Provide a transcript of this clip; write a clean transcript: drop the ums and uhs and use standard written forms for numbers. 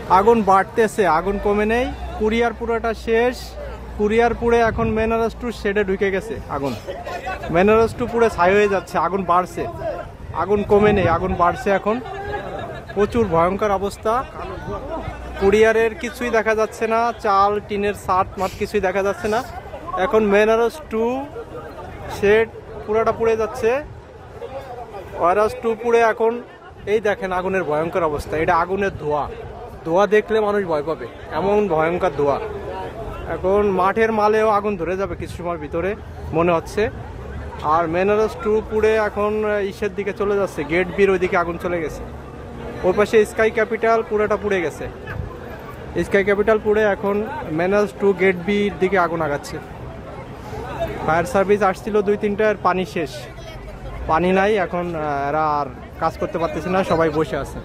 আগুন বাড়তেছে, আগুন কমে নেই। কুরিয়ার পুরোটা শেষ। কুরিয়ার পুড়ে এখন মেনারস টু শেডে ঢুকে গেছে আগুন। মেনারস টু পুড়ে ছাই হয়ে যাচ্ছে, আগুন বাড়ছে, আগুন কমে নেই, আগুন বাড়ছে এখন। প্রচুর ভয়ঙ্কর অবস্থা। কুরিয়ারের কিছুই দেখা যাচ্ছে না, চাল টিনের ছাদ মাঠ কিছুই দেখা যাচ্ছে না। এখন মেনারস টু শেড পুরোটা পুড়ে যাচ্ছে। ওয়ারাস টু পুড়ে এখন এই দেখেন আগুনের ভয়ঙ্কর অবস্থা। এটা আগুনের ধোঁয়া, ধোঁয়া দেখলে মানুষ ভয় পাবে, এমন ভয়ঙ্কর ধোঁয়া। এখন মাঠের মালেও আগুন ধরে যাবে কিছু সময়ের ভিতরে মনে হচ্ছে। আর মেনারস টু পুড়ে এখন ইসের দিকে চলে যাচ্ছে, গেট বির ওইদিকে আগুন চলে গেছে। ওই পাশে স্কাই ক্যাপিটাল পুরোটা পুড়ে গেছে। স্কাই ক্যাপিটাল পুড়ে এখন মেনারস টু গেট বির দিকে আগুন আগাচ্ছে। ফায়ার সার্ভিস আসছিল 2-3টার, পানি শেষ, পানি নাই। এখন এরা আর কাজ করতে পারতেছে না, সবাই বসে আছে।